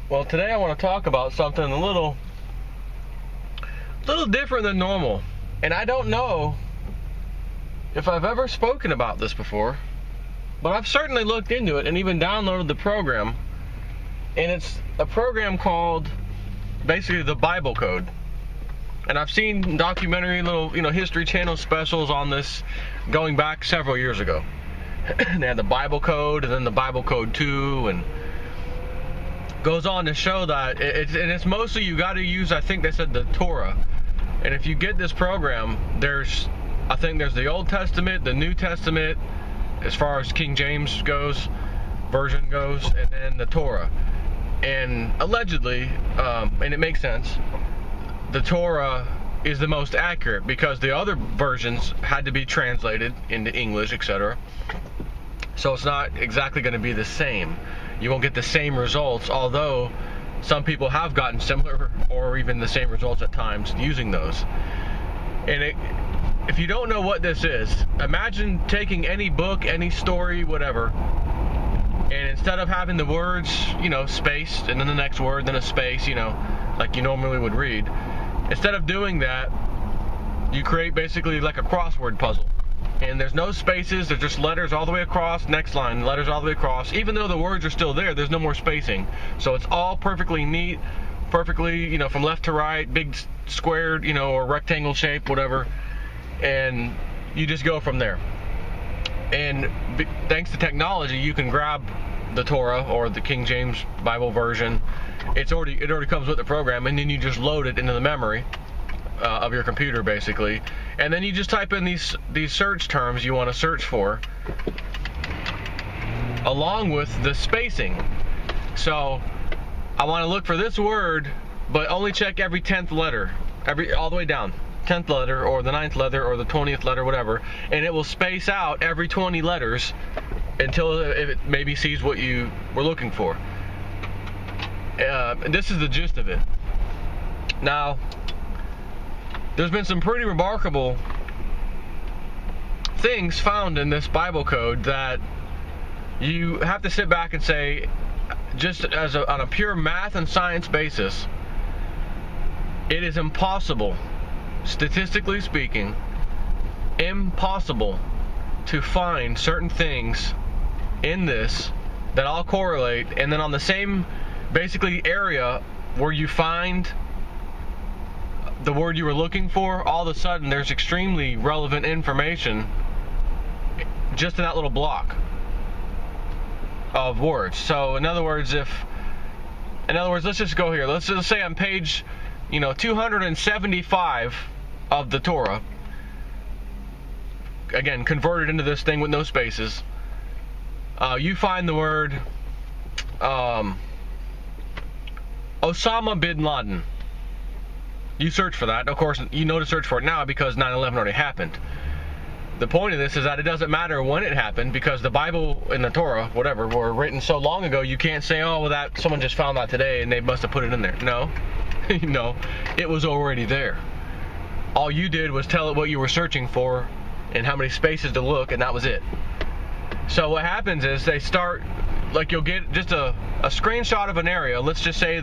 Well, today I want to talk about something a little different than normal. And I don't know if I've ever spoken about this before, but I've certainly looked into it and even downloaded the program. And it's a program called basically the Bible Code. And I've seen documentary little, History Channel specials on this going back several years ago. They had the Bible Code and then the Bible Code 2, and goes on to show that it's mostly you got to use, I think they said, the Torah. And if you get this program, I think there's the Old Testament, the New Testament, as far as King James version goes, and then the Torah. And allegedly, and it makes sense, the Torah is the most accurate because the other versions had to be translated into English, etc. So it's not exactly going to be the same. You won't get the same results, although some people have gotten similar or even the same results at times using those. And if you don't know what this is, imagine taking any book, any story, whatever, and instead of having the words, spaced, and then the next word, then a space, like you normally would read, instead of doing that, you create basically like a crossword puzzle. And there's no spaces, there's just letters all the way across, next line, letters all the way across. Even though the words are still there's no more spacing. So it's all perfectly neat, perfectly, from left to right, big squared, or rectangle shape, whatever. And you just go from there. And thanks to technology, you can grab the Torah or the King James Bible version. It already comes with the program, and then you just load it into the memory of your computer, basically, and then you just type in these search terms you want to search for, along with the spacing. So I want to look for this word, but only check every 10th letter, all the way down, 10th letter or the 9th letter or the 20th letter, whatever, and it will space out every 20 letters until it maybe sees what you were looking for. And this is the gist of it. Now, there's been some pretty remarkable things found in this Bible code that you have to sit back and say, just on a pure math and science basis, it is impossible, statistically speaking, impossible to find certain things in this that all correlate, and then on the same basically area where you find the word you were looking for, all of a sudden there's extremely relevant information just in that little block of words. So in other words, let's just go here. Let's just say on page 275 of the Torah, again converted into this thing with no spaces, you find the word Osama bin Laden. You search for that. Of course, you know to search for it now because 9/11 already happened. The point of this is that it doesn't matter when it happened, because the Bible and the Torah, whatever, were written so long ago, you can't say, oh, well, that someone just found that today and they must have put it in there. No. No. It was already there. All you did was tell it what you were searching for and how many spaces to look, and that was it. So what happens is they start, like, you'll get just a screenshot of an area. Let's just say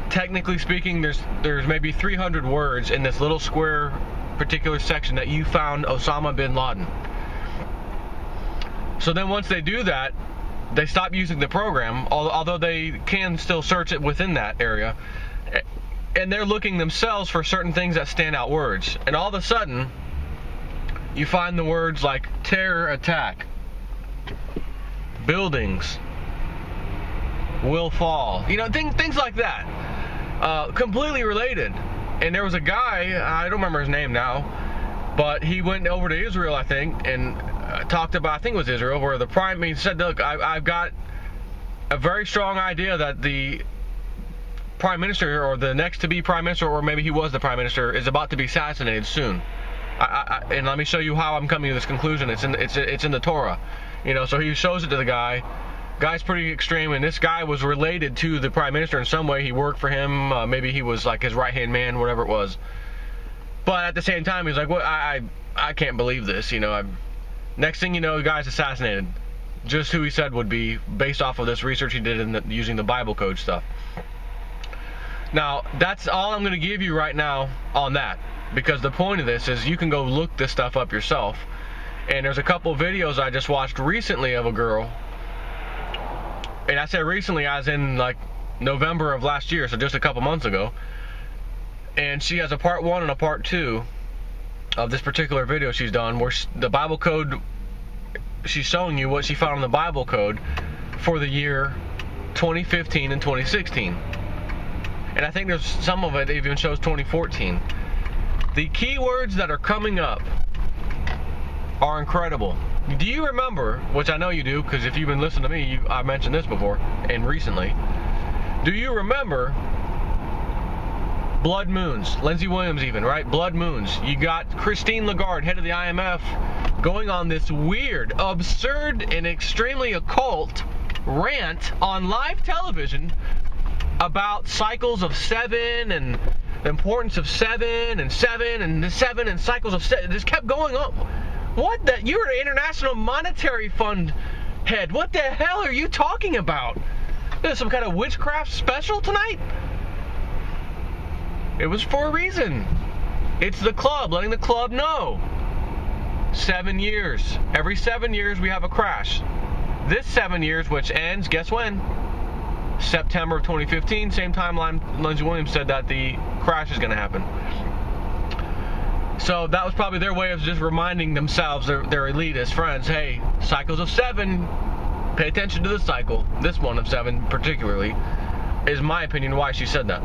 technically speaking, there's maybe 300 words in this little square particular section that you found Osama bin Laden. So then once they do that, they stop using the program, although they can still search it within that area, and they're looking themselves for certain things that stand out words. And all of a sudden, you find the words like terror attack, buildings will fall, things like that. Completely related. And there was a guy, I don't remember his name now, but he went over to Israel, I think, and talked about, I think it was Israel, where he said, look, I've got a very strong idea that the prime minister, or the next to be prime minister, or maybe he was the prime minister, is about to be assassinated soon. And let me show you how I'm coming to this conclusion. It's in the Torah. So he shows it to the guy. Guy's pretty extreme, and this guy was related to the prime minister in some way. He worked for him, maybe he was like his right-hand man, whatever it was. But at the same time, he's like, "What? I can't believe this." Next thing you know, the guy's assassinated. just who he said would be based off of this research he did in using the Bible code stuff. Now, that's all I'm going to give you right now on that, because the point of this is you can go look this stuff up yourself. And there's a couple of videos I just watched recently of a girl, and I say recently as in like November of last year, so just a couple months ago, and she has a part 1 and a part 2 of this particular video she's done, where the Bible code, she's showing you what she found in the Bible code for the year 2015 and 2016. And I think there's some of it even shows 2014. The keywords that are coming up are incredible. Do you remember, which I know you do, because if you've been listening to me, I've mentioned this before, and recently. Do you remember blood moons? Lindsey Williams even, right? Blood moons. You got Christine Lagarde, head of the IMF, going on this weird, absurd, and extremely occult rant on live television about cycles of 7 and the importance of 7 and 7 and the 7 and cycles of 7. It just kept going on. What the? You're an International Monetary Fund head. What the hell are you talking about? Is some kind of witchcraft special tonight? It was for a reason. It's the club, letting the club know. 7 years. Every 7 years we have a crash. This 7 years, which ends, guess when? September of 2015, same timeline Lindsey Williams said that the crash is going to happen. So that was probably their way of just reminding themselves, their elitist friends, hey, cycles of 7, pay attention to the cycle. This one of 7 particularly is my opinion why she said that.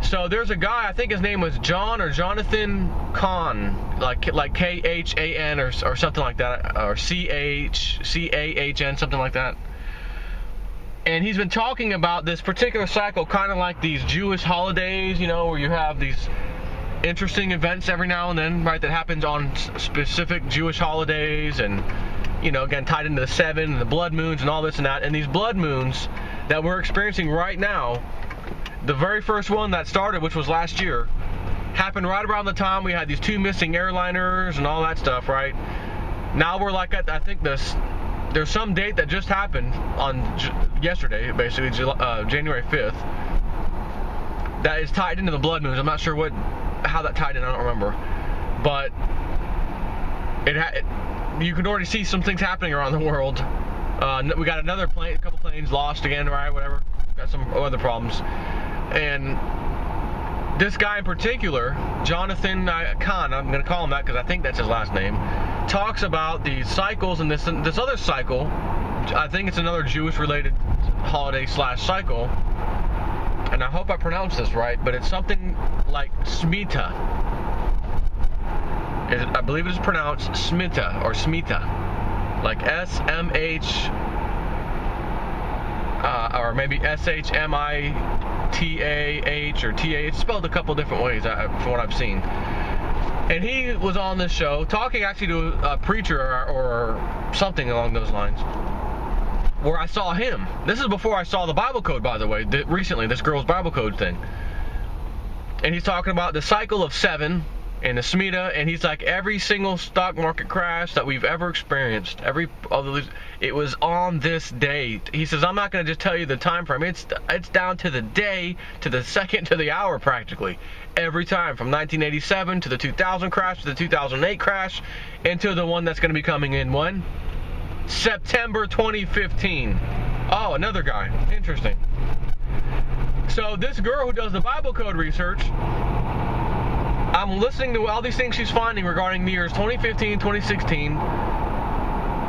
So there's a guy, I think his name was John or Jonathan Kahn, like Khan or something like that, or Chcahn, something like that. And he's been talking about this particular cycle, kind of like these Jewish holidays, you know, where you have these interesting events every now and then, right, that happens on specific Jewish holidays, and, you know, again, tied into the 7 and the blood moons and all this and that. And these blood moons that we're experiencing right now, the very first one that started, which was last year, happened right around the time we had these 2 missing airliners and all that stuff, right? Now we're like at, I think there's some date that just happened on yesterday, basically January 5th, that is tied into the blood moons. I'm not sure how that tied in, I don't remember, but you can already see some things happening around the world. We got a couple planes lost again, right? Whatever. Got some other problems, and this guy in particular, Jonathan Kahn, I'm going to call him that because I think that's his last name, talks about these cycles, and this other cycle, I think it's another Jewish-related holiday / cycle, and I hope I pronounced this right, but it's something like Shemitah. I believe it is pronounced Shemitah or Shemitah, like SMH, or maybe SHMITAH or TA. It's spelled a couple different ways from what I've seen. And he was on this show talking actually to a preacher or something along those lines, where I saw him. This is before I saw the Bible code, by the way, recently, this girl's Bible code thing. And he's talking about the cycle of 7 and the Shemitah, and he's like, every single stock market crash that we've ever experienced, it was on this date. He says, I'm not going to just tell you the time frame. It's down to the day, to the second, to the hour, practically. Every time, from 1987 to the 2000 crash, to the 2008 crash, and to the one that's going to be coming in when? September 2015. Oh, another guy. Interesting. So this girl who does the Bible code research, I'm listening to all these things she's finding regarding the years 2015, 2016,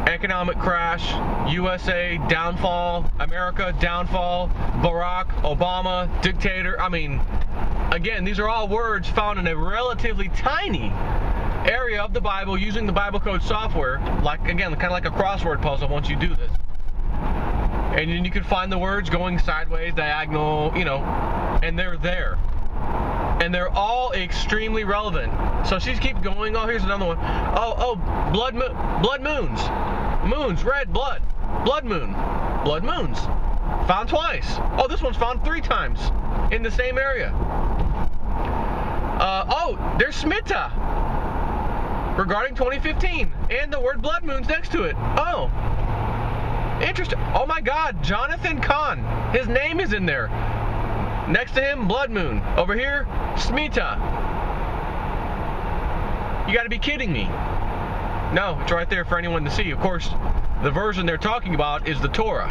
economic crash, USA, downfall, America, downfall, Barack, Obama, dictator. I mean, again, these are all words found in a relatively tiny area of the Bible using the Bible code software, like, again, kind of like a crossword puzzle once you do this. And then you can find the words going sideways, diagonal, you know, and they're there. And they're all extremely relevant. So she keeps going. Oh, here's another one. Oh, blood moons. Moons, red, blood. Blood moon. Blood moons. Found twice. Oh, this one's found 3 times in the same area. There's Shemitah regarding 2015. And the word blood moons next to it. Oh. Interesting. Oh my God, Jonathan Kahn. His name is in there. Next to him, Blood Moon. Over here, Smita. You got to be kidding me. No, it's right there for anyone to see. Of course, the version they're talking about is the Torah.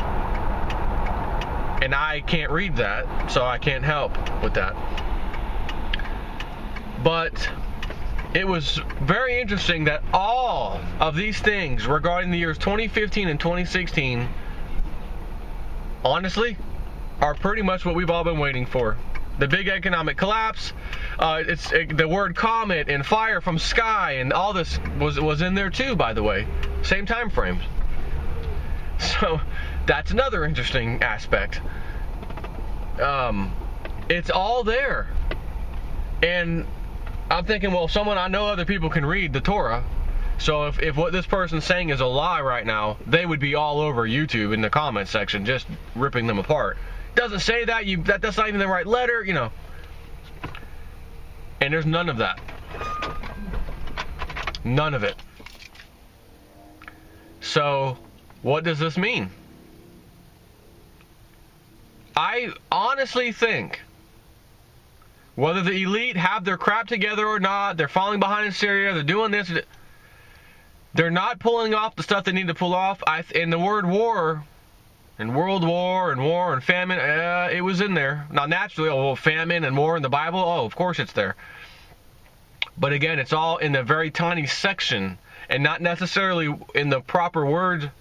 And I can't read that, so I can't help with that. But it was very interesting that all of these things regarding the years 2015 and 2016, honestly, are pretty much what we've all been waiting for. The big economic collapse, the word comet and fire from sky, and all this was in there too, by the way. Same time frames. So that's another interesting aspect. It's all there. And I'm thinking, well, I know other people can read the Torah, so if what this person's saying is a lie right now, they would be all over YouTube in the comment section just ripping them apart. Doesn't say that, that's not even the right letter, you know. And there's none of that. None of it. So, what does this mean? I honestly think, whether the elite have their crap together or not, they're falling behind in Syria, they're doing this, they're not pulling off the stuff they need to pull off. In the word war, and World War, and war, and famine, it was in there. Now, naturally, famine and war in the Bible, of course it's there. But again, it's all in a very tiny section, and not necessarily in the proper word,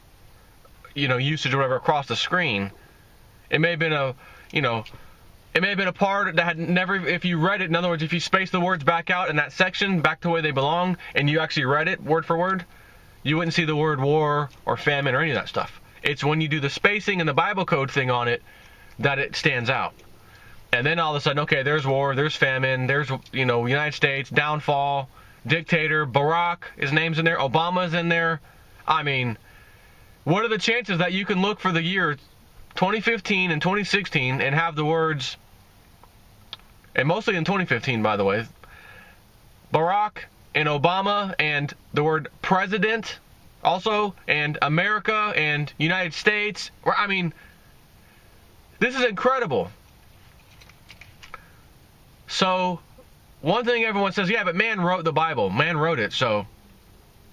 usage or whatever across the screen. It may have been it may have been a part that had never, if you read it, in other words, if you space the words back out in that section, back to where they belong, and you actually read it word for word, you wouldn't see the word war or famine or any of that stuff. It's when you do the spacing and the Bible code thing on it that it stands out. And then all of a sudden, okay, there's war, there's famine, there's, United States, downfall, dictator, Barack, his name's in there, Obama's in there. I mean, what are the chances that you can look for the year 2015 and 2016 and have the words, and mostly in 2015, by the way, Barack and Obama and the word president also, and America and United States? I mean, this is incredible. So, one thing everyone says, yeah, but man wrote the Bible. Man wrote it, so.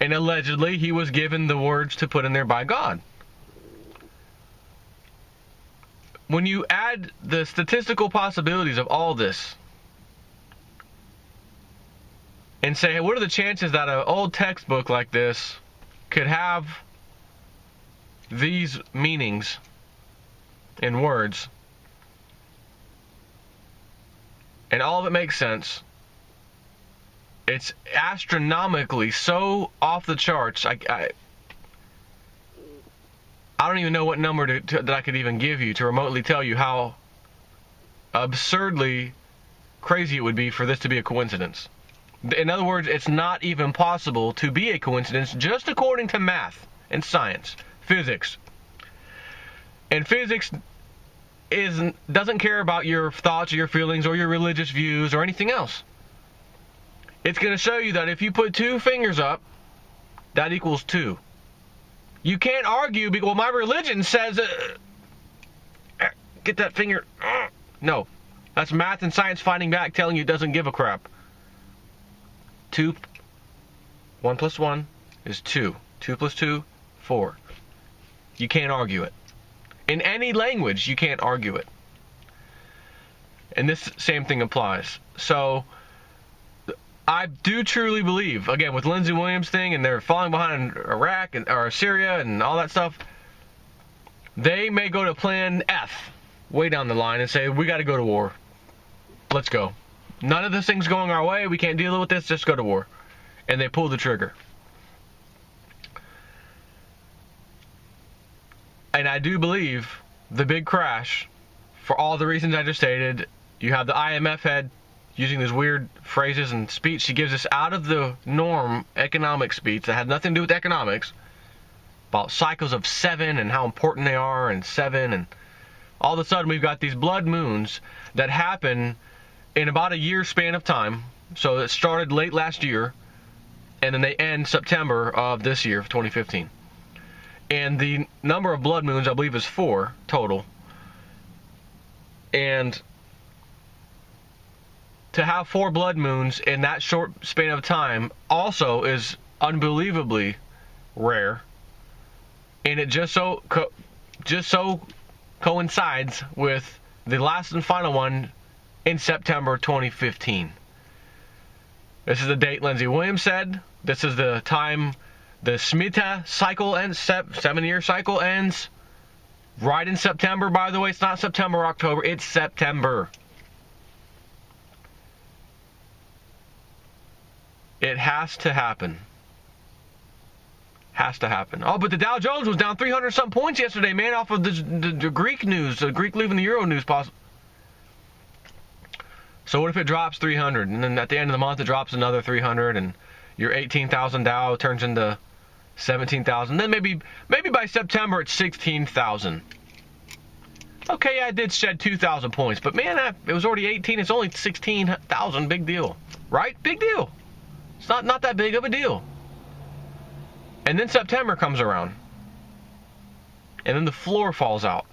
And allegedly, he was given the words to put in there by God. When you add the statistical possibilities of all this, and say, hey, what are the chances that an old textbook like this could have these meanings in words, and all of it makes sense? It's astronomically so off the charts. I don't even know what number that I could even give you to remotely tell you how absurdly crazy it would be for this to be a coincidence. In other words, it's not even possible to be a coincidence, just according to math and science, physics. And physics doesn't care about your thoughts or your feelings or your religious views or anything else. It's going to show you that if you put two fingers up, that equals two. You can't argue, because, well, my religion says, get that finger. No. That's math and science fighting back, telling you it doesn't give a crap. 1 plus 1 is 2. 2 plus 2, 4. You can't argue it. In any language, you can't argue it. And this same thing applies. So, I do truly believe, again, with Lindsey Williams' thing, and they're falling behind in Iraq or Syria and all that stuff, they may go to plan F way down the line and say, we got to go to war. Let's go. None of this thing's going our way. We can't deal with this. Just go to war. And they pull the trigger. And I do believe the big crash, for all the reasons I just stated, you have the IMF head using these weird phrases and speech. She gives us out of the norm economic speech that had nothing to do with economics, about cycles of 7 and how important they are, and 7, and all of a sudden we've got these blood moons that happen in about a year span of time. So it started late last year, and then they end September of this year, 2015. And the number of blood moons, I believe, is 4 total. And to have 4 blood moons in that short span of time also is unbelievably rare. And it just so coincides with the last and final one in September 2015. This is the date Lindsey Williams said. This is the time the Shemitah cycle ends, 7-year cycle ends. Right in September, by the way. It's not September or October. It's September. It has to happen. Has to happen. Oh, but the Dow Jones was down 300-something points yesterday, man, off of the Greek news, the Greek leaving the Euro news. So what if it drops 300, and then at the end of the month it drops another 300, and your 18,000 Dow turns into 17,000. Then maybe by September it's 16,000. Okay, I did shed 2,000 points, but man, it was already 18. It's only 16,000. Big deal, right? Big deal. It's not that big of a deal. And then September comes around, and then the floor falls out.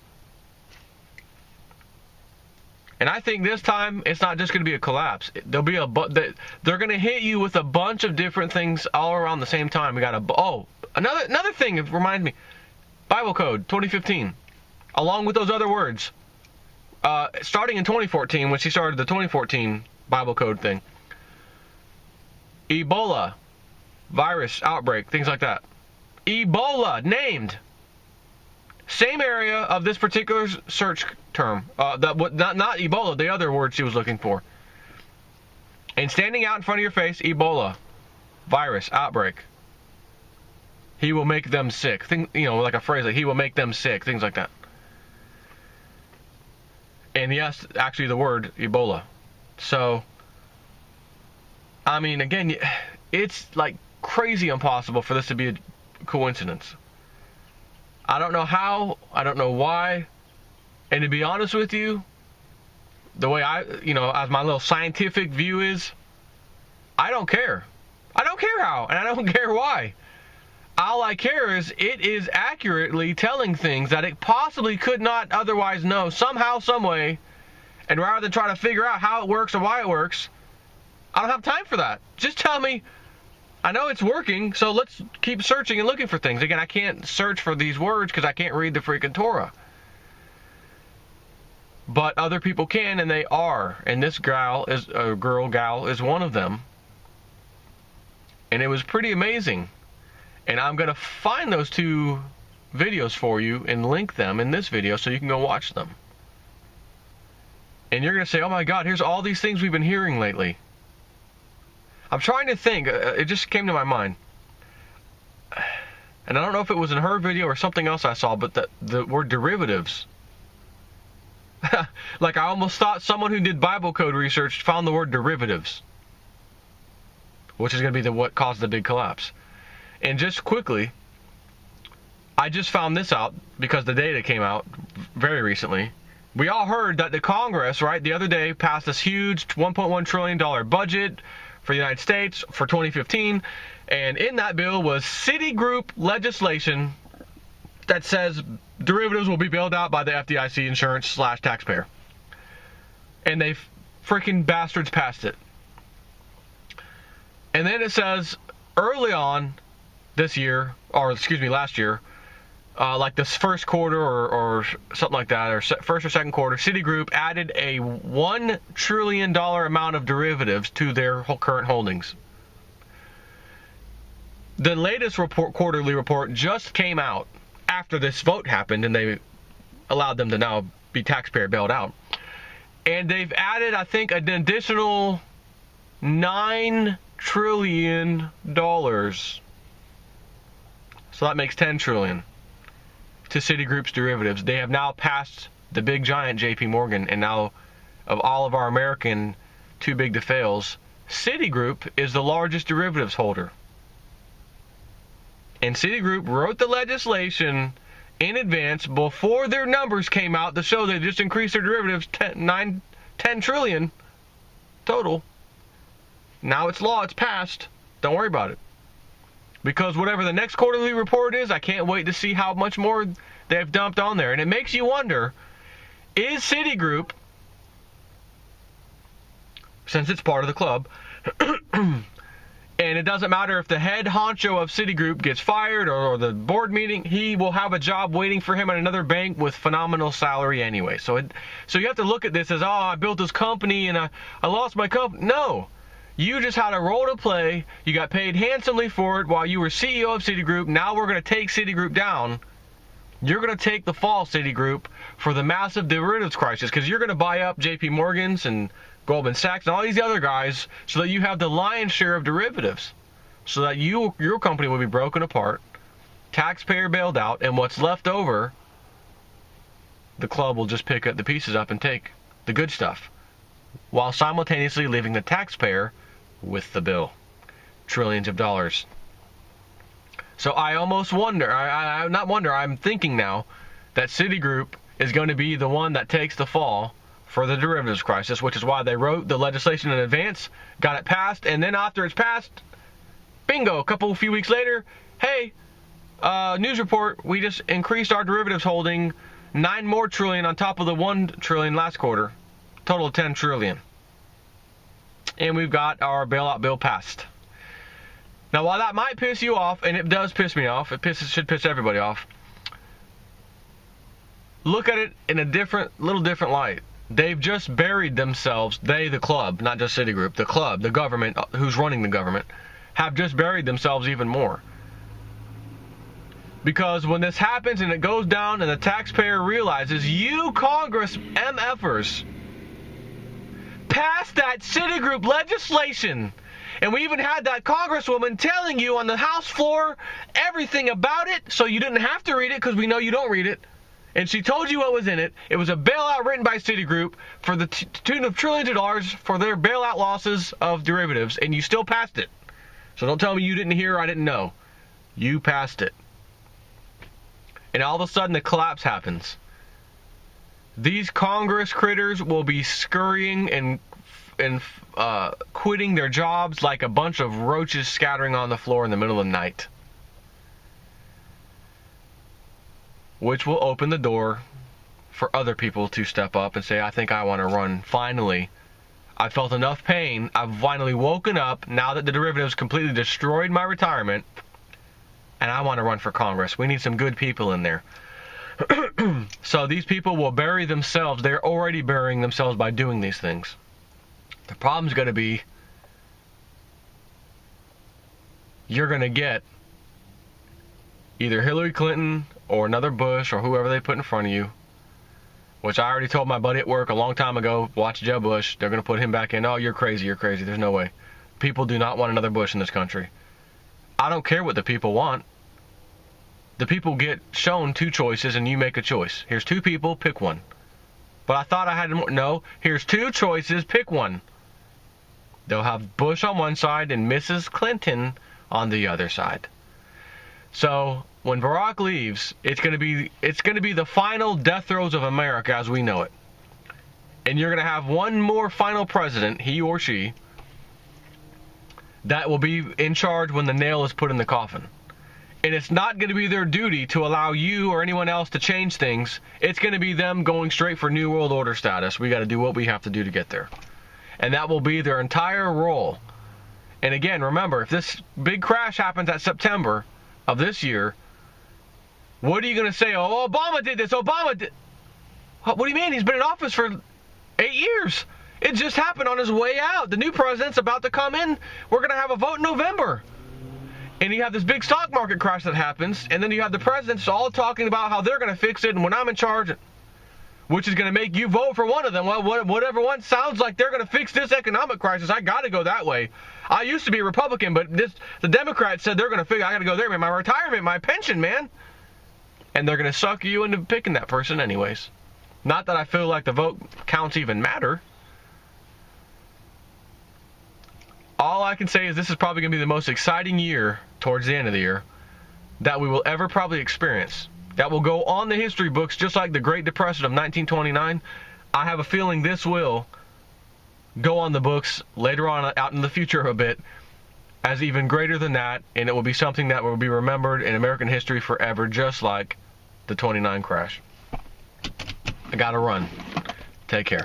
And I think this time it's not just going to be a collapse. There'll be they're going to hit you with a bunch of different things all around the same time. We got another thing. It reminds me, Bible Code 2015, along with those other words, starting in 2014 when she started the 2014 Bible Code thing. Ebola virus outbreak, things like that. Ebola named. Same area of this particular search term. Not Ebola, the other word she was looking for. And standing out in front of your face, Ebola virus outbreak. He will make them sick. Like a phrase like, he will make them sick, things like that. And yes, actually the word Ebola. So, I mean, again, it's like crazy impossible for this to be a coincidence. I don't know how, I don't know why, and to be honest with you, the way as my little scientific view is, I don't care. I don't care how, and I don't care why. All I care is it is accurately telling things that it possibly could not otherwise know, somehow, some way, and rather than try to figure out how it works or why it works, I don't have time for that. Just tell me, I know it's working, so let's keep searching and looking for things. Again, I can't search for these words because I can't read the freaking Torah. But other people can, and they are. And this gal is one of them. And it was pretty amazing. And I'm going to find those 2 videos for you and link them in this video so you can go watch them. And you're going to say, oh my God, here's all these things we've been hearing lately. I'm trying to think. It just came to my mind. And I don't know if it was in her video or something else I saw, but the word derivatives. Like I almost thought someone who did Bible code research found the word derivatives, which is going to be what caused the big collapse. And just quickly, I just found this out because the data came out very recently. We all heard that the Congress, right, the other day passed this huge $1.1 trillion budget for the United States for 2015, and in that bill was Citigroup legislation that says derivatives will be bailed out by the FDIC insurance / taxpayer. And they freaking bastards passed it. And then it says early on this year, last year, like this first quarter or something like that, or first or second quarter, Citigroup added a $1 trillion amount of derivatives to their current holdings. The latest quarterly report just came out after this vote happened, and they allowed them to now be taxpayer bailed out. And they've added, I think, an additional $9 trillion. So that makes $10 trillion. To Citigroup's derivatives. They have now passed the big giant JP Morgan, and now of all of our American too big to fails, Citigroup is the largest derivatives holder. And Citigroup wrote the legislation in advance before their numbers came out to show they just increased their derivatives 10 trillion total. Now it's law, it's passed. Don't worry about it. Because whatever the next quarterly report is, I can't wait to see how much more they've dumped on there. And it makes you wonder, is Citigroup, since it's part of the club, and it doesn't matter if the head honcho of Citigroup gets fired or the board meeting, he will have a job waiting for him at another bank with phenomenal salary anyway. So you have to look at this as, oh, I built this company and I lost my company. No. You just had a role to play. You got paid handsomely for it while you were CEO of Citigroup. Now we're going to take Citigroup down. You're going to take the fall, Citigroup, for the massive derivatives crisis, because you're going to buy up JP Morgan's and Goldman Sachs and all these other guys so that you have the lion's share of derivatives, so that your company will be broken apart, taxpayer bailed out, and what's left over, the club will just pick up the pieces up and take the good stuff, while simultaneously leaving the taxpayer with the bill. Trillions of dollars. So I almost wonder, I'm thinking now that Citigroup is going to be the one that takes the fall for the derivatives crisis, which is why they wrote the legislation in advance, got it passed, and then after it's passed, bingo, a few weeks later, hey, news report, we just increased our derivatives holding 9 more trillion on top of the 1 trillion last quarter. Total of 10 trillion. And we've got our bailout bill passed. Now, while that might piss you off, and it does piss me off, should piss everybody off, look at it in a little different light. They've just buried themselves, the club, not just Citigroup, the club, the government, who's running the government, have just buried themselves even more. Because when this happens and it goes down and the taxpayer realizes, you Congress MFers passed that Citigroup legislation, and we even had that congresswoman telling you on the House floor everything about it, so you didn't have to read it because we know you don't read it. And she told you what was in it. It was a bailout written by Citigroup for the tune of trillions of dollars for their bailout losses of derivatives, and you still passed it. So don't tell me you didn't hear or I didn't know. You passed it. And all of a sudden the collapse happens. These Congress critters will be scurrying and quitting their jobs like a bunch of roaches scattering on the floor in the middle of the night. Which will open the door for other people to step up and say, I think I want to run. Finally, I felt enough pain. I've finally woken up now that the derivatives completely destroyed my retirement, and I want to run for Congress. We need some good people in there. So these people will bury themselves. They're already burying themselves by doing these things. The problem's going to be, you're going to get either Hillary Clinton or another Bush or whoever they put in front of you, which I already told my buddy at work a long time ago, watch Jeb Bush. They're going to put him back in. Oh, you're crazy. You're crazy. There's no way. People do not want another Bush in this country. I don't care what the people want. The people get shown 2 choices and you make a choice. Here's 2 people, pick one. But I thought I had more. No, here's 2 choices, pick one. They'll have Bush on one side and Mrs. Clinton on the other side. So when Barack leaves, it's going to be the final death throes of America as we know it. And you're going to have one more final president, he or she, that will be in charge when the nail is put in the coffin. And it's not going to be their duty to allow you or anyone else to change things. It's going to be them going straight for New World Order status. We got to do what we have to do to get there. And that will be their entire role. And again, remember, if this big crash happens at September of this year, what are you going to say? Oh, Obama did this. Obama did. What do you mean? He's been in office for 8 years. It just happened on his way out. The new president's about to come in. We're going to have a vote in November. And you have this big stock market crash that happens, and then you have the presidents all talking about how they're going to fix it, and when I'm in charge, which is going to make you vote for one of them. Well, whatever one sounds like they're going to fix this economic crisis, I got to go that way. I used to be a Republican, but the Democrats said they're going to figure I got to go there, man. My retirement, my pension, man. And they're going to suck you into picking that person anyways. Not that I feel like the vote counts even matter. All I can say is this is probably going to be the most exciting year towards the end of the year that we will ever probably experience. That will go on the history books just like the Great Depression of 1929. I have a feeling this will go on the books later on out in the future a bit as even greater than that, and it will be something that will be remembered in American history forever, just like the '29 crash. I gotta run. Take care.